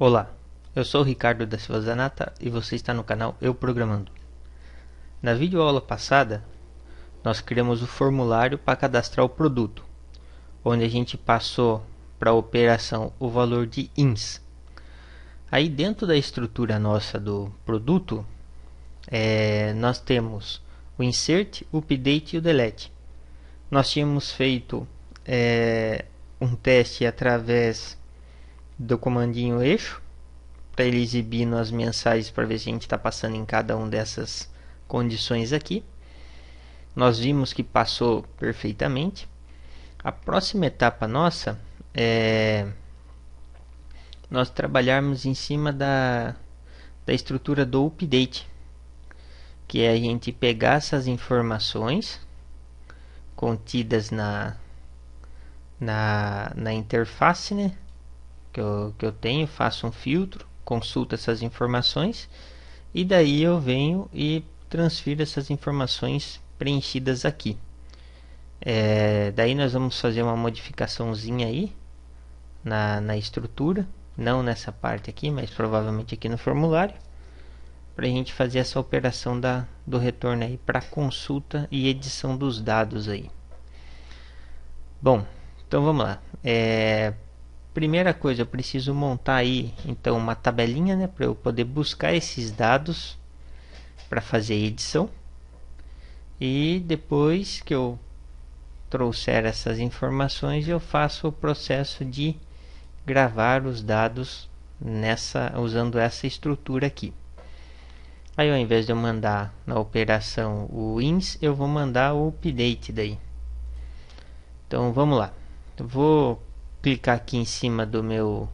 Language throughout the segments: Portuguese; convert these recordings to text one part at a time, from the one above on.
Olá, eu sou o Ricardo da Silva Zanata e você está no canal Eu Programando. Na videoaula passada, nós criamos o formulário para cadastrar o produto, onde a gente passou para a operação o valor de ins. Aí dentro da estrutura nossa do produto, nós temos o insert, o update e o delete. Nós tínhamos feito um teste através do comandinho eixo, para ele exibir nas mensagens para ver se a gente está passando em cada uma dessas condições aqui. Nós vimos que passou perfeitamente. A próxima etapa nossa é nós trabalharmos em cima da estrutura do update, que é a gente pegar essas informações contidas na interface, né, que eu tenho, faço um filtro, consulto essas informações e daí eu venho e transfiro essas informações preenchidas aqui. Daí nós vamos fazer uma modificaçãozinha aí na estrutura, não nessa parte aqui, mas provavelmente aqui no formulário, para a gente fazer essa operação do retorno aí para consulta e edição dos dados aí. Bom, então vamos lá. Primeira coisa, eu preciso montar aí então uma tabelinha, né, para eu poder buscar esses dados para fazer a edição. E depois que eu trouxer essas informações, eu faço o processo de gravar os dados usando essa estrutura aqui. Aí ao invés de eu mandar na operação o ins, eu vou mandar o update daí. Então vamos lá. Eu vou clicar aqui em cima do meu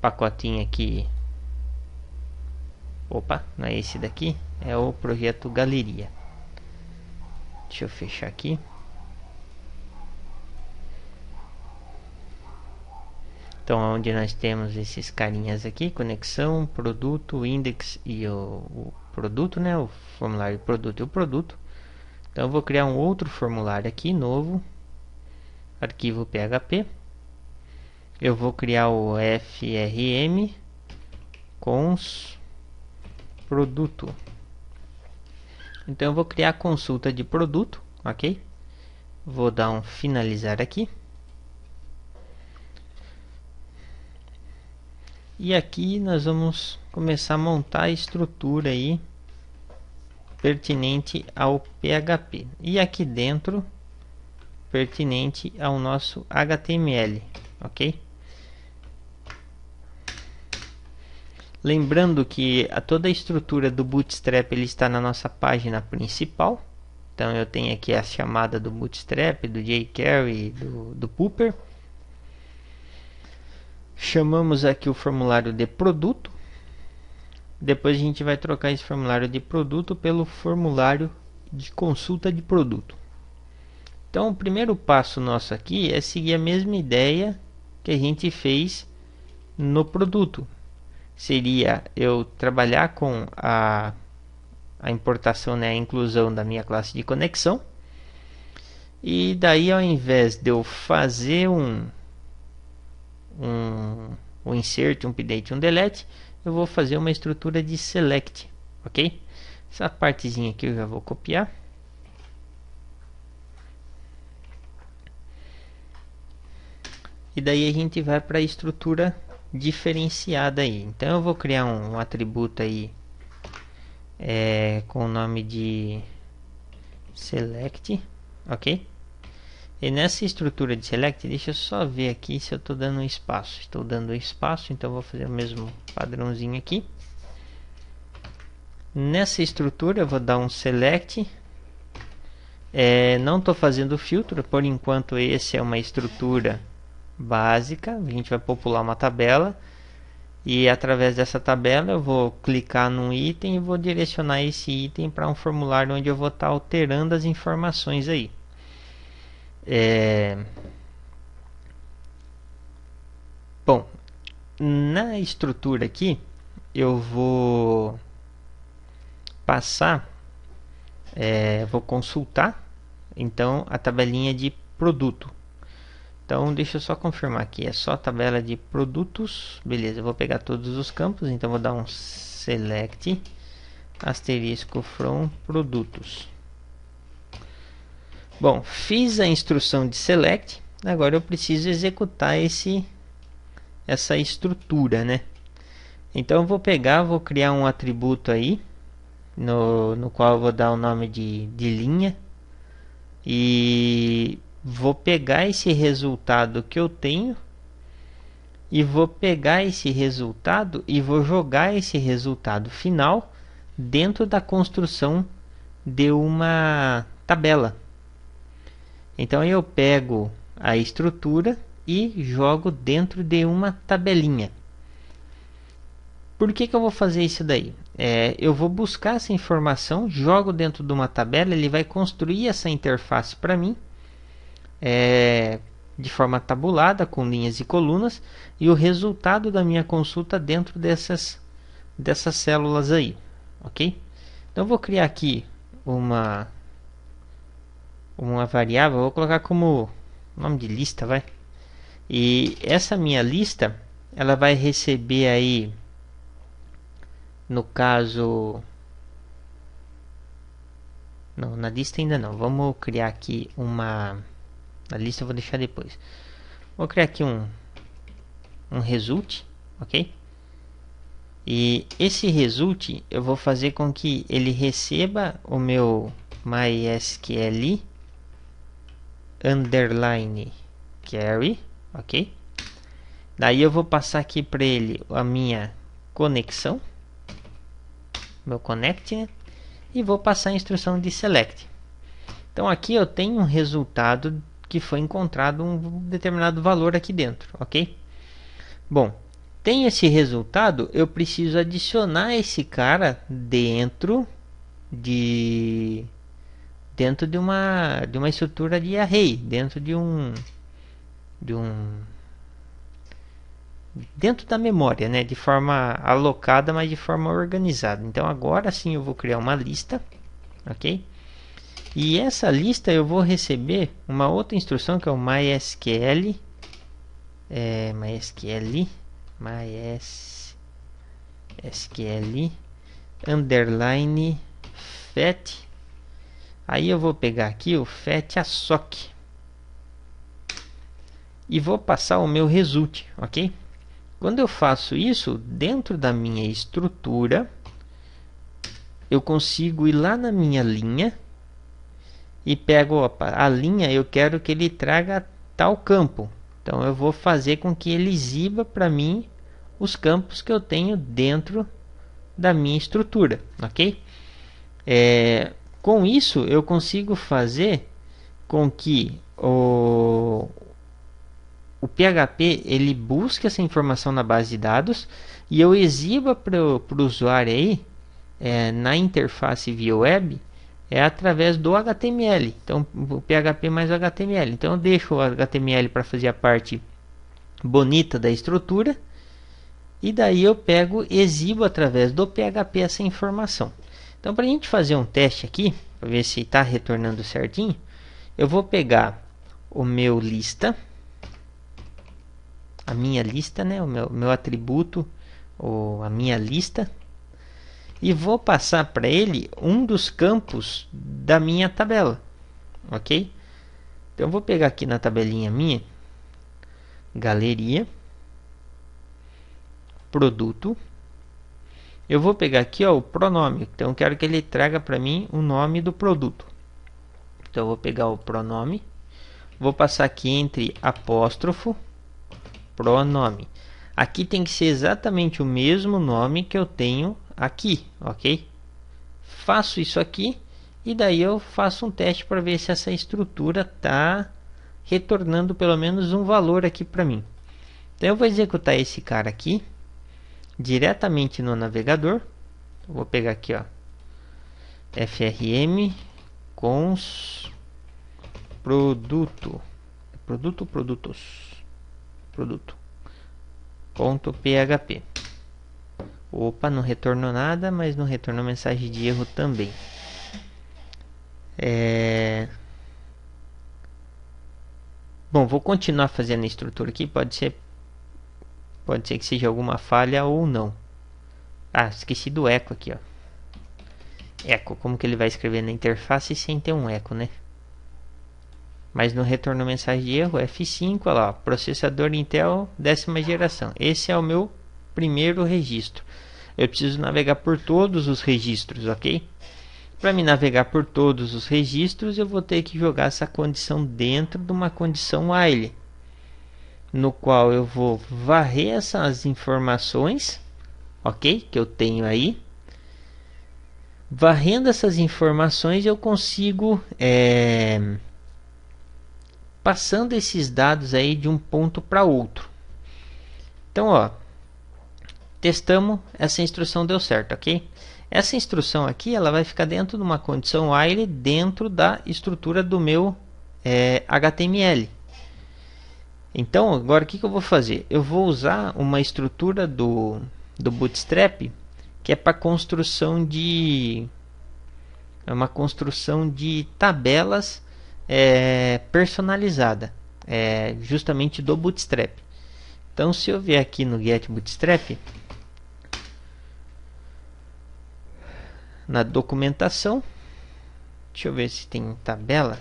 pacotinho aqui. Opa, não é esse daqui, é o projeto Galeria. Deixa eu fechar aqui. Então onde nós temos esses carinhas aqui, conexão, produto, index e o produto, né, o formulário produto e o produto. Então eu vou criar um outro formulário aqui, novo, arquivo PHP. Eu vou criar o frm cons produto. Então eu vou criar a consulta de produto, ok? Vou dar um finalizar aqui. E aqui nós vamos começar a montar a estrutura aí pertinente ao PHP. E aqui dentro pertinente ao nosso HTML, ok? Lembrando que toda a estrutura do Bootstrap ele está na nossa página principal. Então eu tenho aqui a chamada do Bootstrap, do jQuery, do Pooper. Chamamos aqui o formulário de produto. Depois a gente vai trocar esse formulário de produto pelo formulário de consulta de produto. Então o primeiro passo nosso aqui é seguir a mesma ideia que a gente fez no produto. Seria eu trabalhar com a importação, né, a inclusão da minha classe de conexão. E daí ao invés de eu fazer um insert, um update, um delete, eu vou fazer uma estrutura de select, ok? Essa partezinha aqui eu já vou copiar. E daí a gente vai para a estrutura diferenciada aí. Então eu vou criar um atributo aí com o nome de select, ok? E nessa estrutura de select, deixa eu só ver aqui se eu estou dando espaço. Estou dando espaço, então vou fazer o mesmo padrãozinho aqui. Nessa estrutura eu vou dar um select. Não estou fazendo filtro, por enquanto esse é uma estrutura básica. A gente vai popular uma tabela e através dessa tabela eu vou clicar num item e vou direcionar esse item para um formulário onde eu vou estar alterando as informações aí. Bom, na estrutura aqui eu vou passar, vou consultar então a tabelinha de produto. Então deixa eu só confirmar aqui, é só tabela de produtos, beleza, eu vou pegar todos os campos, então vou dar um select asterisco from produtos. Bom, fiz a instrução de select, agora eu preciso executar essa estrutura, né? Então eu vou pegar, vou criar um atributo aí, no qual eu vou dar o nome de linha, e vou pegar esse resultado que eu tenho, e vou pegar esse resultado e vou jogar esse resultado final dentro da construção de uma tabela. Então eu pego a estrutura e jogo dentro de uma tabelinha. Por que eu vou fazer isso daí? Eu vou buscar essa informação, jogo dentro de uma tabela, ele vai construir essa interface para mim, de forma tabulada, com linhas e colunas, e o resultado da minha consulta dentro dessas células aí, ok? Então eu vou criar aqui uma variável, vou colocar como nome de lista, vai. E essa minha lista, ela vai receber aí, no caso, não, na lista ainda não. Vamos criar aqui uma, na lista eu vou deixar depois. Vou criar aqui um result, ok? E esse result eu vou fazer com que ele receba o meu MySQL underline query, ok? Daí eu vou passar aqui para ele a minha conexão, meu connect, né? E vou passar a instrução de select. Então aqui eu tenho um resultado que foi encontrado um determinado valor aqui dentro, ok? Bom, tem esse resultado, eu preciso adicionar esse cara dentro de uma estrutura de array, dentro dentro da memória, né, de forma alocada, mas de forma organizada. Então agora sim eu vou criar uma lista, ok? E essa lista eu vou receber uma outra instrução que é o MySQL, MySQL underline fetch. Aí eu vou pegar aqui o fetch assoc e vou passar o meu result, ok? Quando eu faço isso dentro da minha estrutura, eu consigo ir lá na minha linha e pego, opa, a linha, eu quero que ele traga tal campo. Então eu vou fazer com que ele exiba para mim os campos que eu tenho dentro da minha estrutura, ok? Com isso eu consigo fazer com que o PHP ele busque essa informação na base de dados e eu exiba para o usuário aí, na interface via web, através do HTML. Então o PHP mais o HTML. Então eu deixo o HTML para fazer a parte bonita da estrutura e daí eu pego e exibo através do PHP essa informação. Então para a gente fazer um teste aqui, para ver se está retornando certinho, eu vou pegar o meu lista, a minha lista, né, o meu atributo, ou a minha lista, e vou passar para ele um dos campos da minha tabela, ok? Então eu vou pegar aqui na tabelinha minha, galeria, produto, eu vou pegar aqui, ó, o pronome, então eu quero que ele traga para mim o nome do produto. Então eu vou pegar o pronome, vou passar aqui entre apóstrofo, pronome. Aqui tem que ser exatamente o mesmo nome que eu tenho aqui, ok? Faço isso aqui e daí eu faço um teste para ver se essa estrutura está retornando pelo menos um valor aqui para mim. Então eu vou executar esse cara aqui diretamente no navegador. Eu vou pegar aqui, ó, frm cons produto.php. Opa, não retornou nada, mas não retornou mensagem de erro também. Bom, vou continuar fazendo a estrutura aqui, pode ser que seja alguma falha ou não. Ah, esqueci do eco aqui, ó. Eco, como que ele vai escrever na interface sem ter um eco, né? Mas no retorno mensagem de erro, F5, olha lá, processador Intel 10ª geração. Esse é o meu primeiro registro. Eu preciso navegar por todos os registros, ok? Para me navegar por todos os registros, eu vou ter que jogar essa condição dentro de uma condição while, no qual eu vou varrer essas informações, ok? Que eu tenho aí. Varrendo essas informações, eu consigo passando esses dados aí de um ponto para outro. Então, ó, testamos, essa instrução deu certo, ok? Essa instrução aqui, ela vai ficar dentro de uma condição while dentro da estrutura do meu HTML. Então, agora o que eu vou fazer? Eu vou usar uma estrutura do Bootstrap que é para construção de tabelas personalizada, justamente do Bootstrap. Então, se eu vier aqui no Get Bootstrap, na documentação, deixa eu ver se tem tabela,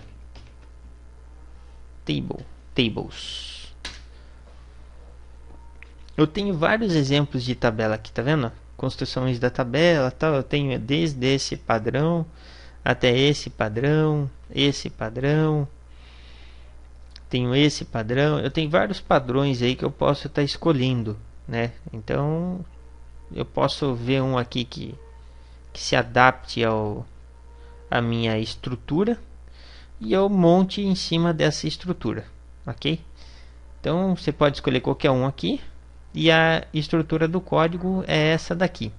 tables. Eu tenho vários exemplos de tabela aqui, tá vendo? Construções da tabela, tal. Eu tenho desde esse padrão até esse padrão, tenho esse padrão. Eu tenho vários padrões aí que eu posso estar escolhendo, né? Então eu posso ver um aqui que se adapte à minha estrutura e eu monte em cima dessa estrutura, ok? Então você pode escolher qualquer um aqui e a estrutura do código é essa daqui.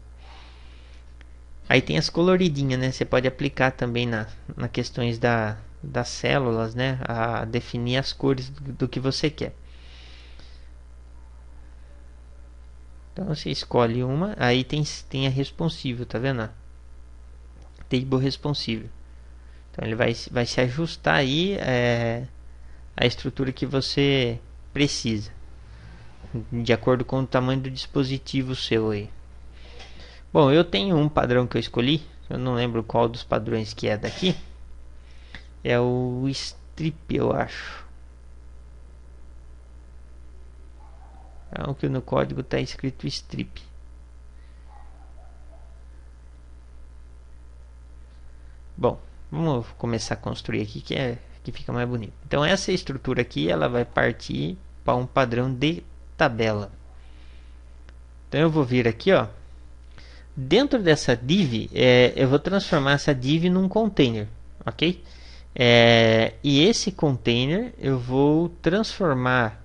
Aí tem as coloridinhas, né? Você pode aplicar também na questões das células, né? A definir as cores do que você quer. Então você escolhe uma, aí tem a responsive, tá vendo? Table responsive. Então ele vai se ajustar aí a estrutura que você precisa, de acordo com o tamanho do dispositivo seu aí. Bom, eu tenho um padrão que eu escolhi, eu não lembro qual dos padrões que é daqui. É o strip, eu acho. É o que no código está escrito strip. Bom, vamos começar a construir aqui que fica mais bonito. Então essa estrutura aqui, ela vai partir para um padrão de tabela. Então eu vou vir aqui, ó. Dentro dessa div, eu vou transformar essa div num container, ok? E esse container eu vou transformar,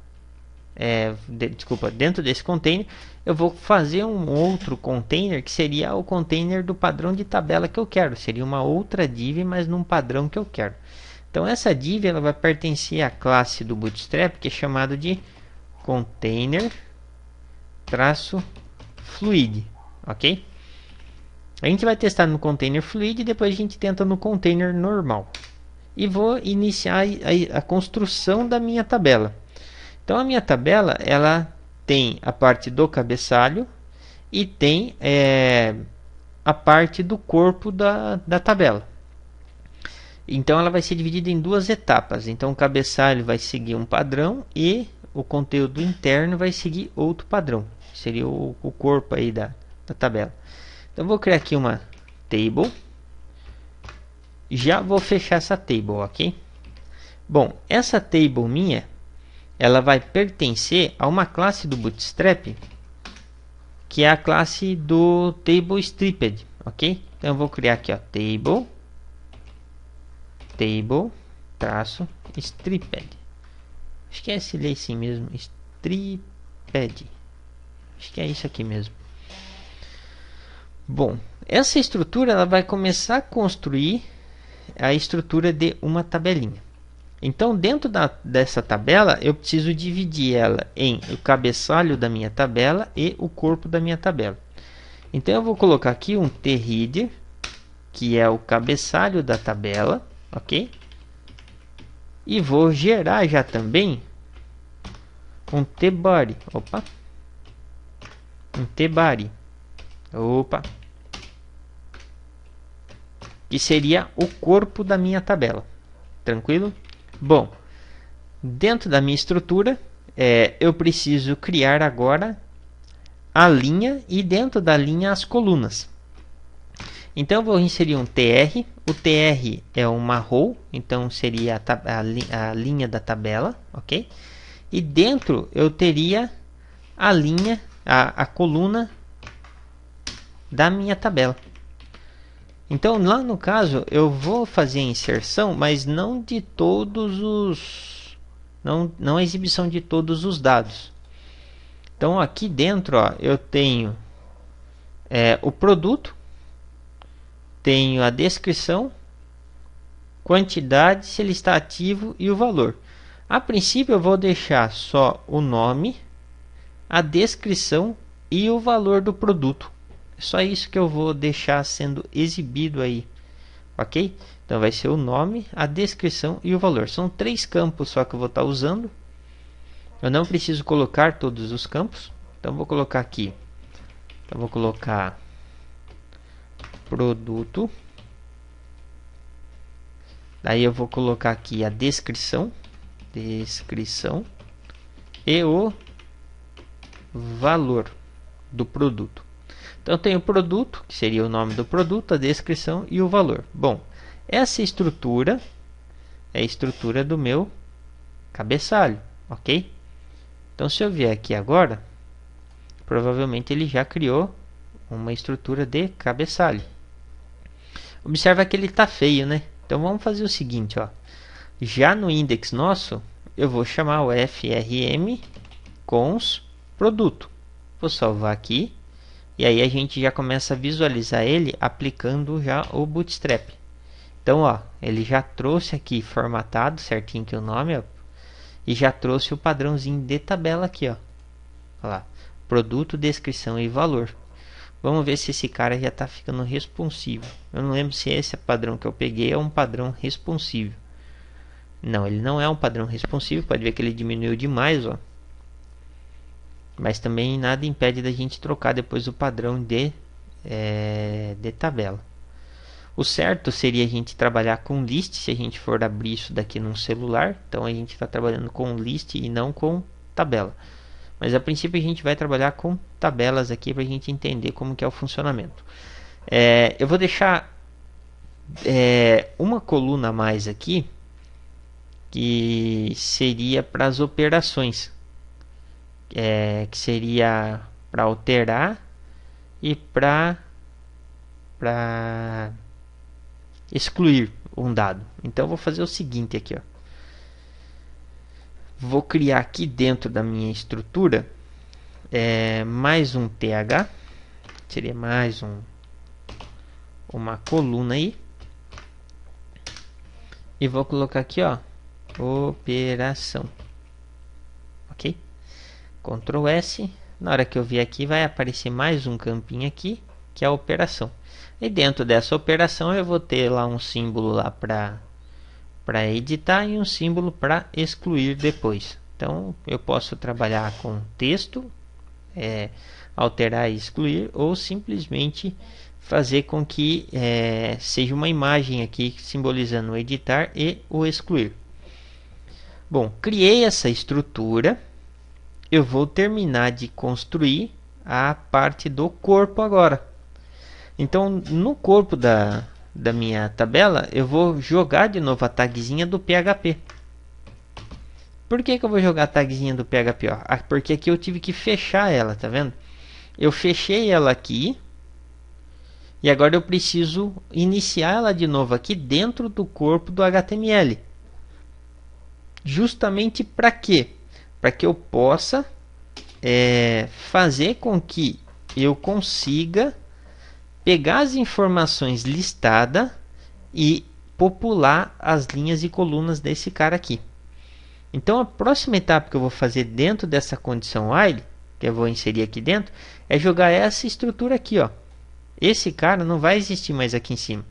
dentro desse container eu vou fazer um outro container que seria o container do padrão de tabela que eu quero. Seria uma outra div, mas num padrão que eu quero. Então essa div ela vai pertencer à classe do Bootstrap que é chamado de container-fluid, ok? A gente vai testar no container fluid e depois a gente tenta no container normal. E vou iniciar a construção da minha tabela. Então a minha tabela ela tem a parte do cabeçalho e tem a parte do corpo da tabela. Então ela vai ser dividida em duas etapas. Então o cabeçalho vai seguir um padrão e o conteúdo interno vai seguir outro padrão. Seria o corpo aí da tabela. Então vou criar aqui uma table. Já vou fechar essa table, ok? Bom, essa table minha, ela vai pertencer a uma classe do Bootstrap, que é a classe do TableStripped, ok? Então eu vou criar aqui, ó, table-stripped. Acho que é esse assim mesmo, stripped. Acho que é isso aqui mesmo. Bom, essa estrutura ela vai começar a construir a estrutura de uma tabelinha. Então, dentro dessa tabela, eu preciso dividir ela em o cabeçalho da minha tabela e o corpo da minha tabela. Então, eu vou colocar aqui um thereader, que é o cabeçalho da tabela, ok? E vou gerar já também um tbody. Opa. Um tbody. Opa. Que seria o corpo da minha tabela. Tranquilo? Bom, dentro da minha estrutura, eu preciso criar agora a linha e dentro da linha as colunas. Então eu vou inserir um tr. O tr é uma row, então seria a linha da tabela, ok? E dentro eu teria a linha, a coluna da minha tabela. Então lá no caso eu vou fazer a inserção, mas não de todos os, não a exibição de todos os dados. Então aqui dentro, ó, eu tenho o produto, tenho a descrição, quantidade, se ele está ativo e o valor. A princípio eu vou deixar só o nome, a descrição e o valor do produto. É só isso que eu vou deixar sendo exibido aí, ok? Então vai ser o nome, a descrição e o valor. São 3 campos só que eu vou estar usando. Eu não preciso colocar todos os campos. Então vou colocar aqui. Então vou colocar produto. Daí eu vou colocar aqui a descrição e o valor do produto. Então eu tenho o produto, que seria o nome do produto, a descrição e o valor. Bom, essa estrutura é a estrutura do meu cabeçalho, ok? Então se eu vier aqui agora, provavelmente ele já criou uma estrutura de cabeçalho. Observa que ele está feio, né? Então vamos fazer o seguinte, ó. Já no index nosso, eu vou chamar o frm cons produto. Vou salvar aqui. E aí a gente já começa a visualizar ele aplicando já o Bootstrap. Então, ó, ele já trouxe aqui formatado certinho que o nome, ó, e já trouxe o padrãozinho de tabela aqui, ó. Olha lá, produto, descrição e valor. Vamos ver se esse cara já está ficando responsivo. Eu não lembro se esse padrão que eu peguei é um padrão responsivo. Não, ele não é um padrão responsivo. Pode ver que ele diminuiu demais, ó. Mas também nada impede da gente trocar depois o padrão de tabela. O certo seria a gente trabalhar com list, se a gente for abrir isso daqui num celular. Então a gente está trabalhando com list e não com tabela. Mas a princípio a gente vai trabalhar com tabelas aqui para a gente entender como que é o funcionamento. Eu vou deixar uma coluna a mais aqui, que seria para as operações. Que seria para alterar e para excluir um dado. Então vou fazer o seguinte aqui, ó. Vou criar aqui dentro da minha estrutura mais um th, seria mais uma coluna aí, e vou colocar aqui, ó, operação, ok? Ctrl S. Na hora que eu vier aqui vai aparecer mais um campinho aqui, que é a operação. E dentro dessa operação eu vou ter lá um símbolo lá para editar e um símbolo para excluir depois. Então eu posso trabalhar com texto, alterar e excluir, ou simplesmente fazer com que seja uma imagem aqui simbolizando o editar e o excluir. Bom, criei essa estrutura. Eu vou terminar de construir a parte do corpo agora. Então, no corpo da minha tabela, eu vou jogar de novo a tagzinha do PHP. Por que eu vou jogar a tagzinha do PHP? Porque aqui eu tive que fechar ela, tá vendo? Eu fechei ela aqui. E agora eu preciso iniciar ela de novo aqui dentro do corpo do HTML. Justamente para quê? Para que eu possa fazer com que eu consiga pegar as informações listadas e popular as linhas e colunas desse cara aqui. Então a próxima etapa que eu vou fazer dentro dessa condição while, que eu vou inserir aqui dentro, é jogar essa estrutura aqui, ó. Esse cara não vai existir mais aqui em cima.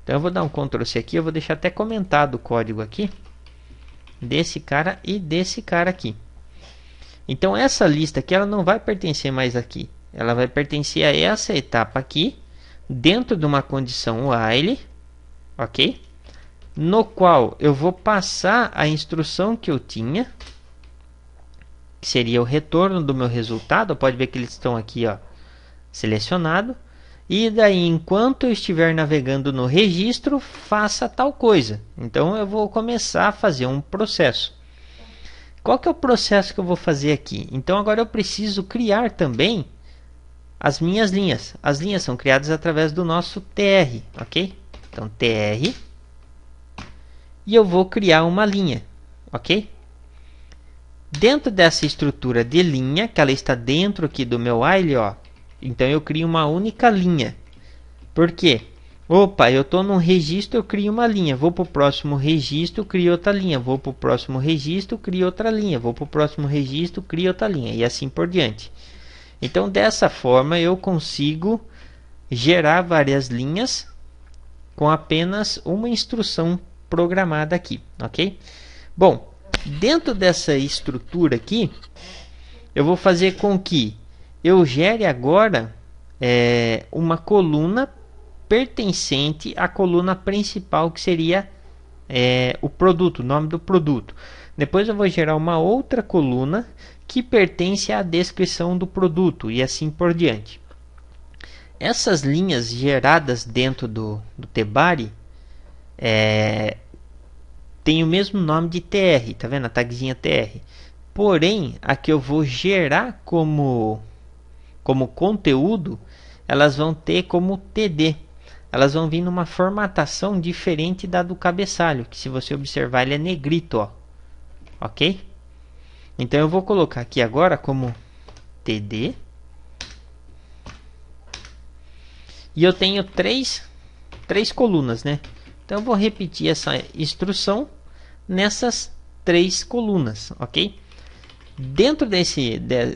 Então eu vou dar um Ctrl C aqui, eu vou deixar até comentado o código aqui. desse cara e desse cara aqui. Então essa lista aqui ela não vai pertencer mais aqui. Ela vai pertencer a essa etapa aqui, dentro de uma condição while, ok? No qual eu vou passar a instrução que eu tinha, que seria o retorno do meu resultado. Pode ver que eles estão aqui, ó, selecionado. E daí, enquanto eu estiver navegando no registro, faça tal coisa. Então eu vou começar a fazer um processo. Qual que é o processo que eu vou fazer aqui? Então agora eu preciso criar também as minhas linhas. As linhas são criadas através do nosso tr, ok? Então tr, e eu vou criar uma linha, ok? Dentro dessa estrutura de linha, que ela está dentro aqui do meu while, ó, então eu crio uma única linha. Por quê? Opa, eu estou num registro, eu crio uma linha. Vou para o próximo registro, crio outra linha. Vou para o próximo registro, crio outra linha. Vou para o próximo registro, crio outra linha. E assim por diante. Então, dessa forma, eu consigo gerar várias linhas com apenas uma instrução programada aqui, ok? Bom, dentro dessa estrutura aqui, eu vou fazer com que eu gere agora uma coluna pertencente à coluna principal, que seria o produto, o nome do produto. Depois eu vou gerar uma outra coluna que pertence à descrição do produto e assim por diante. Essas linhas geradas dentro do tBuddy tem o mesmo nome de tr, tá vendo? A tagzinha tr. Porém, a que eu vou gerar como conteúdo, elas vão ter como td. Elas vão vir numa formatação diferente da do cabeçalho, que se você observar ele é negrito, ó. Ok? Então eu vou colocar aqui agora como td. E eu tenho três colunas, né? Então eu vou repetir essa instrução nessas 3 colunas, ok? Dentro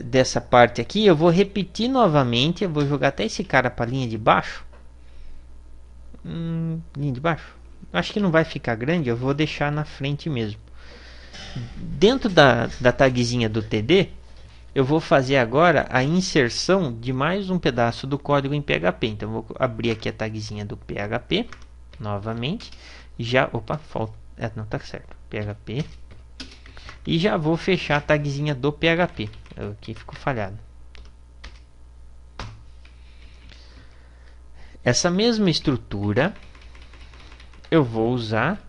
dessa parte aqui eu vou repetir novamente. Eu vou jogar até esse cara para a linha de baixo. Linha de baixo? Acho que não vai ficar grande, eu vou deixar na frente mesmo. Dentro da tagzinha do td, eu vou fazer agora a inserção de mais um pedaço do código em PHP. Então eu vou abrir aqui a tagzinha do PHP novamente. Não tá certo. PHP. E já vou fechar a tagzinha do PHP. Aqui ficou falhado. Essa mesma estrutura eu vou usar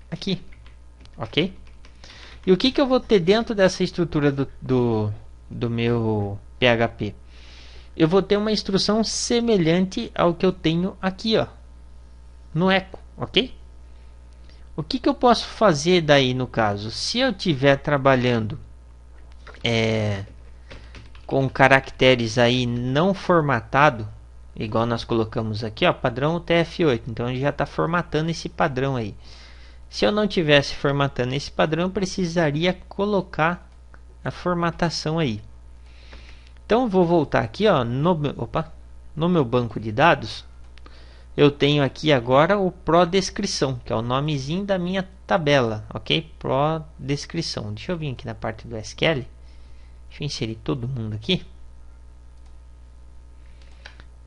aqui, ok? E o que eu vou ter dentro dessa estrutura do meu PHP? Eu vou ter uma instrução semelhante ao que eu tenho aqui, ó, no eco, ok? O que eu posso fazer daí no caso? Se eu estiver trabalhando com caracteres aí não formatado, igual nós colocamos aqui, ó, padrão UTF-8. Então ele já está formatando esse padrão aí. Se eu não tivesse formatando esse padrão, eu precisaria colocar a formatação aí. Então eu vou voltar aqui, ó, no meu banco de dados. Eu tenho aqui agora o ProDescrição, que é o nomezinho da minha tabela, ok? ProDescrição. Deixa eu vir aqui na parte do SQL. Deixa eu inserir todo mundo aqui.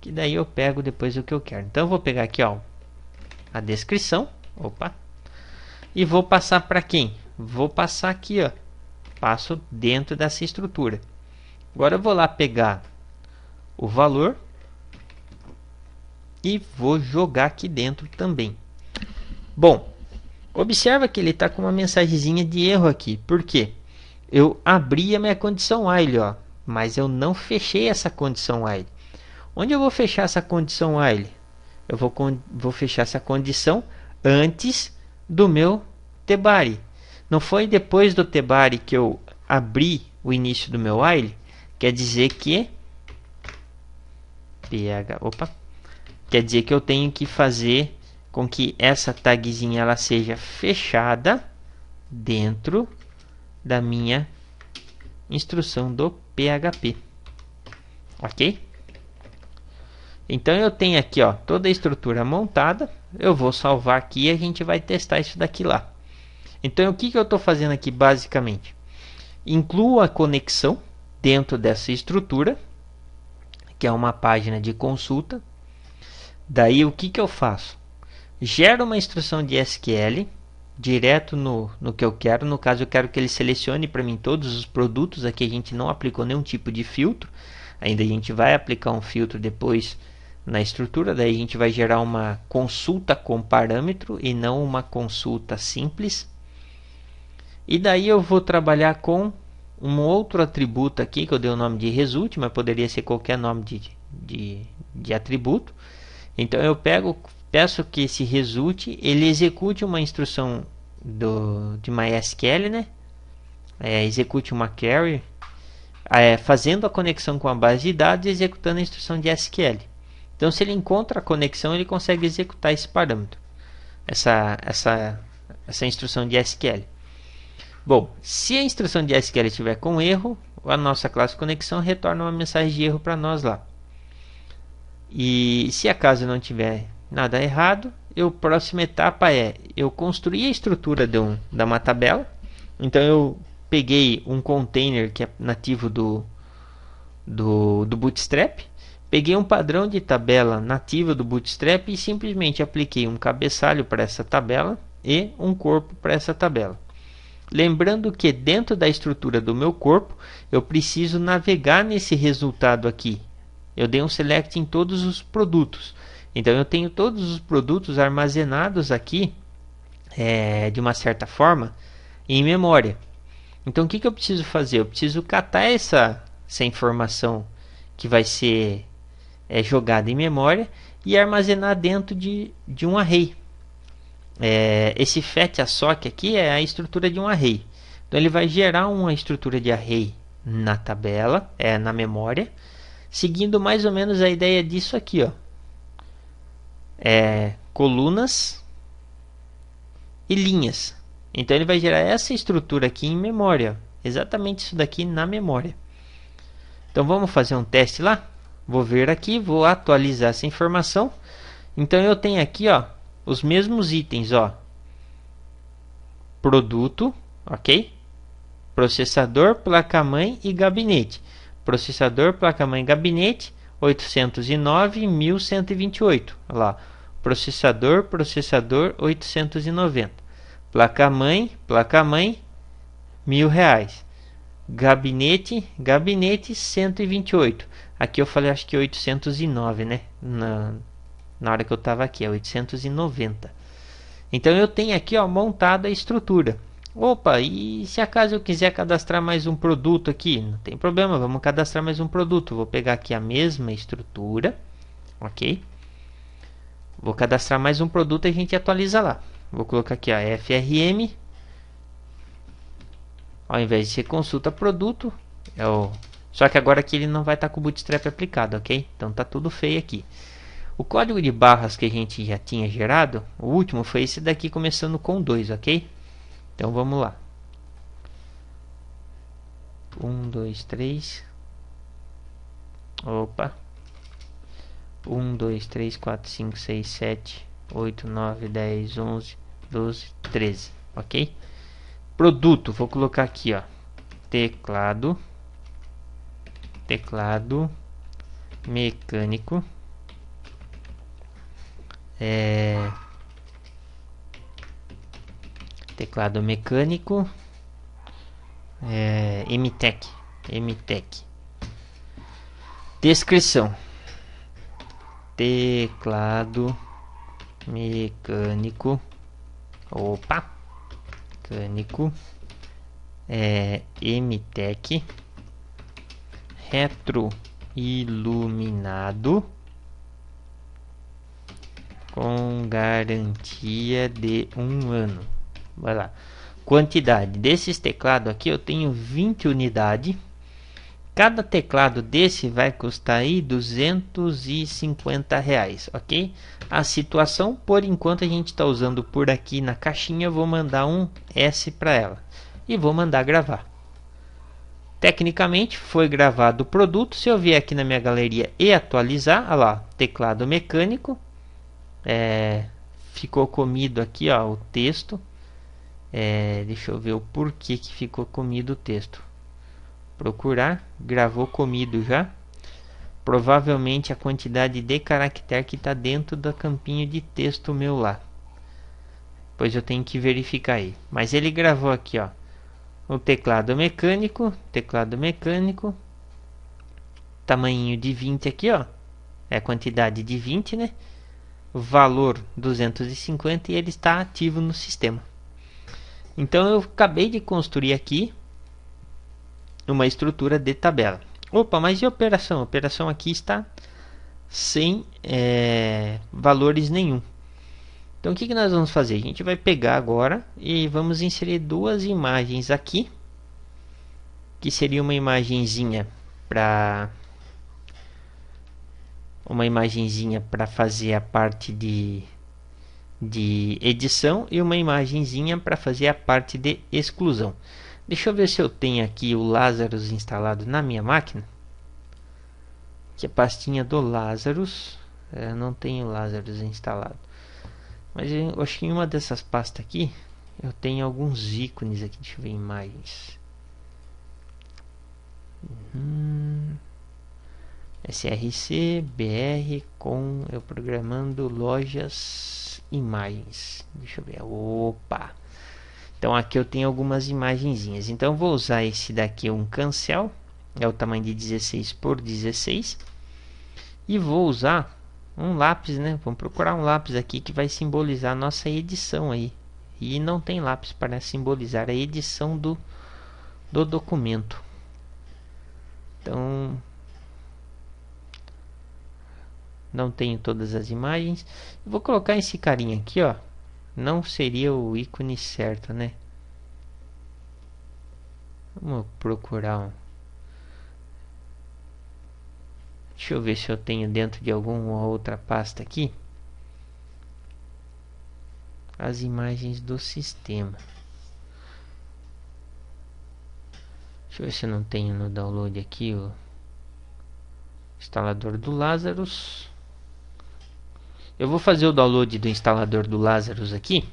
Que daí eu pego depois o que eu quero. Então eu vou pegar aqui, ó, a descrição. E vou passar para quem? Vou passar aqui, ó. Passo dentro dessa estrutura. Agora eu vou lá pegar o valor e vou jogar aqui dentro também. Bom, observa que ele está com uma mensagenzinha de erro aqui. Por quê? Eu abri a minha condição while, ó, mas eu não fechei essa condição while. Onde eu vou fechar essa condição while? Eu vou fechar essa condição antes do meu tBuddy. Não foi depois do tBuddy que eu abri o início do meu while? Quer dizer que quer dizer que eu tenho que fazer com que essa tagzinha ela seja fechada dentro da minha instrução do PHP. Ok? Então eu tenho aqui, ó, toda a estrutura montada. Eu vou salvar aqui e a gente vai testar isso daqui lá. Então o que eu estou fazendo aqui basicamente? Incluo a conexão dentro dessa estrutura, que é uma página de consulta. Daí o que eu faço? Gero uma instrução de SQL direto no que eu quero. No caso, eu quero que ele selecione para mim todos os produtos. Aqui a gente não aplicou nenhum tipo de filtro. Ainda a gente vai aplicar um filtro depois na estrutura. Daí a gente vai gerar uma consulta com parâmetro e não uma consulta simples. E daí eu vou trabalhar com um outro atributo aqui, que eu dei o nome de result, mas poderia ser qualquer nome de atributo. Então eu peço que esse result ele execute uma instrução de MySQL, né? Execute uma query, fazendo a conexão com a base de dados e executando a instrução de SQL. Então se ele encontra a conexão, ele consegue executar esse parâmetro, essa instrução de SQL. Bom, se a instrução de SQL estiver com erro, a nossa classe conexão retorna uma mensagem de erro para nós lá. E se acaso não tiver nada errado, a próxima etapa é eu construir a estrutura de uma tabela. Então eu peguei um container que é nativo do Bootstrap, peguei um padrão de tabela nativo do Bootstrap e simplesmente apliquei um cabeçalho para essa tabela e um corpo para essa tabela. Lembrando que dentro da estrutura do meu corpo eu preciso navegar nesse resultado aqui. Eu dei um select em todos os produtos. Então eu tenho todos os produtos armazenados aqui de uma certa forma em memória. Então o que eu preciso fazer? Eu preciso catar essa informação que vai ser jogada em memória e armazenar dentro de um array. Esse fetch-assoc aqui é a estrutura de um array. Então ele vai gerar uma estrutura de array na tabela, na memória, seguindo mais ou menos a ideia disso aqui, ó. Colunas e linhas. Então ele vai gerar essa estrutura aqui em memória, exatamente isso daqui na memória. Então vamos fazer um teste lá. Vou ver aqui, vou atualizar essa informação. Então eu tenho aqui, ó, os mesmos itens, ó. Produto, ok? Processador, placa-mãe e gabinete. Processador, placa-mãe e gabinete 809.128. Olha lá. Processador 890. Placa-mãe R$1.000. Gabinete 128. Aqui eu falei acho que 809, né? Na hora que eu estava aqui, é 890. Então eu tenho aqui, ó, montada a estrutura. Opa, e se acaso eu quiser cadastrar mais um produto aqui? Não tem problema, vamos cadastrar mais um produto. Vou pegar aqui a mesma estrutura, ok? Vou cadastrar mais um produto e a gente atualiza lá. Vou colocar aqui a FRM. Ao invés de ser consulta produto, só que agora aqui ele não vai estar com o Bootstrap aplicado, ok? Então tá tudo feio aqui. O código de barras que a gente já tinha gerado, o último foi esse daqui começando com 2, ok? Então vamos lá. 1, 2, 3. Opa. 1, 2, 3, 4, 5, 6, 7, 8, 9, 10, 11, 12, 13, ok? Produto, vou colocar aqui, ó. Teclado mecânico. Teclado mecânico MTech. Descrição: teclado mecânico MTech retroiluminado com garantia de 1 ano. Vai lá. Quantidade desses teclados aqui eu tenho 20 unidades. Cada teclado desse vai custar aí R$250, ok? A situação, por enquanto, a gente está usando por aqui na caixinha. Eu vou mandar um S para ela e vou mandar gravar. Tecnicamente foi gravado o produto. Se eu vier aqui na minha galeria e atualizar, olha lá, teclado mecânico, ficou comido aqui, ó, o texto. Deixa eu ver o porquê que ficou comido o texto. Procurar, gravou comido já. Provavelmente a quantidade de caractere que está dentro do campinho de texto meu lá. Pois eu tenho que verificar aí. Mas ele gravou aqui, ó, o teclado mecânico, tamanho de 20 aqui, ó, é a quantidade de 20, né? Valor 250 e ele está ativo no sistema. Então eu acabei de construir aqui uma estrutura de tabela. Opa, mas e a operação? A operação aqui está sem valores nenhum. Então o que nós vamos fazer? A gente vai pegar agora e vamos inserir duas imagens aqui, que seria uma imagenzinha para fazer a parte de edição e uma imagenzinha para fazer a parte de exclusão. Deixa eu ver se eu tenho aqui o Lazarus instalado na minha máquina. Que é a pastinha do Lazarus. Não tenho o Lazarus instalado. Mas eu acho que em uma dessas pastas aqui eu tenho alguns ícones aqui. Deixa eu ver, imagens. SRC, BR com eu programando lojas imagens. Deixa eu ver. Opa! Então aqui eu tenho algumas imagenzinhas. Então eu vou usar esse daqui, um cancel. É o tamanho de 16 por 16. E vou usar um lápis, né? Vamos procurar um lápis aqui que vai simbolizar a nossa edição aí. E não tem lápis para simbolizar a edição do documento. Então não tenho todas as imagens. Vou colocar esse carinha aqui, ó. Não seria o ícone certo, né? Vamos procurar um. Deixa eu ver se eu tenho dentro de alguma outra pasta aqui as imagens do sistema. Deixa eu ver se eu não tenho no download aqui o instalador do Lazarus. Eu vou fazer o download do instalador do Lazarus aqui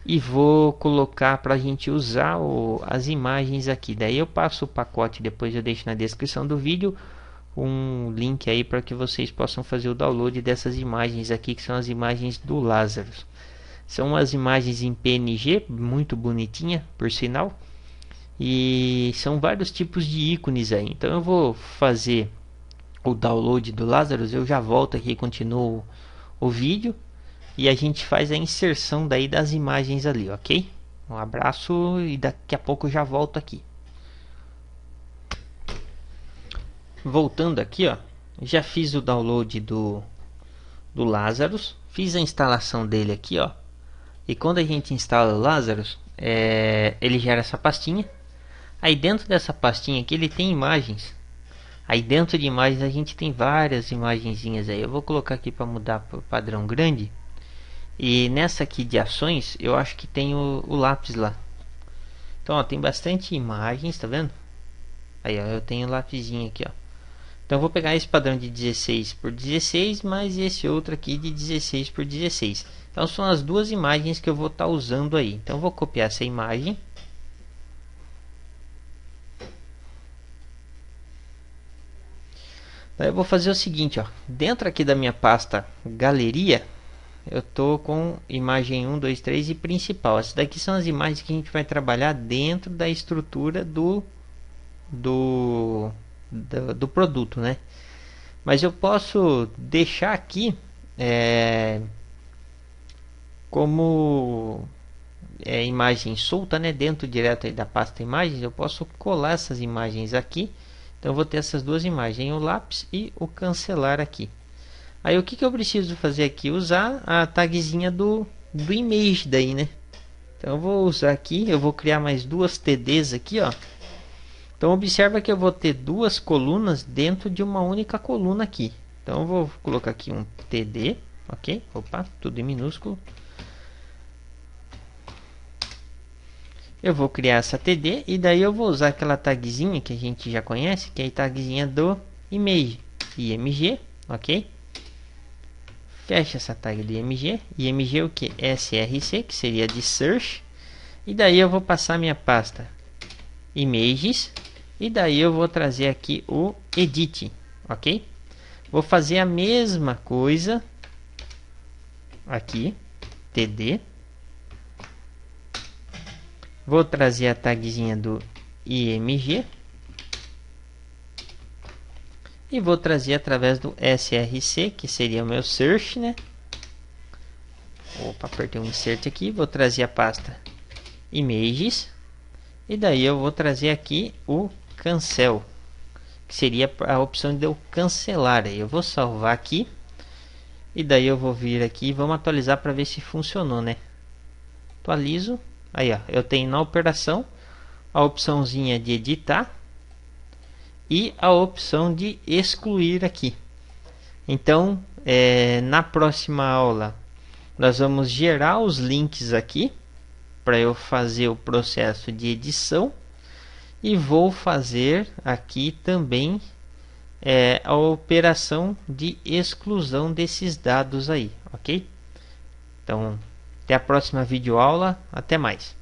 e vou colocar para a gente usar as imagens aqui. Daí eu passo o pacote, depois eu deixo na descrição do vídeo um link aí para que vocês possam fazer o download dessas imagens aqui, que são as imagens do Lazarus. São umas imagens em PNG, muito bonitinha, por sinal. E são vários tipos de ícones aí. Então eu vou fazer o download do Lazarus, eu já volto aqui e continuo o vídeo e a gente faz a inserção daí das imagens ali, ok? Um abraço e daqui a pouco eu já volto aqui. Voltando aqui, ó, já fiz o download do Lazarus, fiz a instalação dele aqui, ó. E quando a gente instala o Lazarus, ele gera essa pastinha. Aí dentro dessa pastinha aqui ele tem imagens. Aí dentro de imagens a gente tem várias imagenzinhas aí. Eu vou colocar aqui para mudar para o padrão grande. E nessa aqui de ações eu acho que tem o lápis lá. Então ó, tem bastante imagens, tá vendo? Aí ó, eu tenho o lapisinho aqui, ó. Então eu vou pegar esse padrão de 16 por 16 mais esse outro aqui de 16 por 16. Então são as duas imagens que eu vou estar usando aí. Então eu vou copiar essa imagem. Daí eu vou fazer o seguinte, ó. Dentro aqui da minha pasta galeria, eu tô com imagem 1, 2, 3 e principal. Essas daqui são as imagens que a gente vai trabalhar dentro da estrutura do produto, né? Mas eu posso deixar aqui como imagem solta, né? Dentro direto aí da pasta imagens, eu posso colar essas imagens aqui. Então eu vou ter essas duas imagens, o lápis e o cancelar aqui. Aí o que eu preciso fazer aqui? Usar a tagzinha do image daí, né? Então eu vou usar aqui, eu vou criar mais duas TDs aqui, ó. Então observa que eu vou ter duas colunas dentro de uma única coluna aqui. Então eu vou colocar aqui um TD, ok? Opa, tudo em minúsculo. Eu vou criar essa TD e daí eu vou usar aquela tagzinha que a gente já conhece, que é a tagzinha do image, img, ok? Fecha essa tag de img. IMG o que? SRC, que seria de search. E daí eu vou passar minha pasta Images. E daí eu vou trazer aqui o Edit, ok? Vou fazer a mesma coisa aqui, TD. Vou trazer a tagzinha do IMG. E vou trazer através do SRC, que seria o meu search, né? Opa, apertei um insert aqui. Vou trazer a pasta Images. E daí eu vou trazer aqui o Cancel, que seria a opção de eu cancelar. Eu vou salvar aqui. E daí eu vou vir aqui e vamos atualizar para ver se funcionou, né? Atualizo. Aí, ó, eu tenho na operação a opçãozinha de editar e a opção de excluir aqui. Então, na próxima aula, nós vamos gerar os links aqui para eu fazer o processo de edição e vou fazer aqui também a operação de exclusão desses dados aí, ok? Então, até a próxima videoaula, até mais.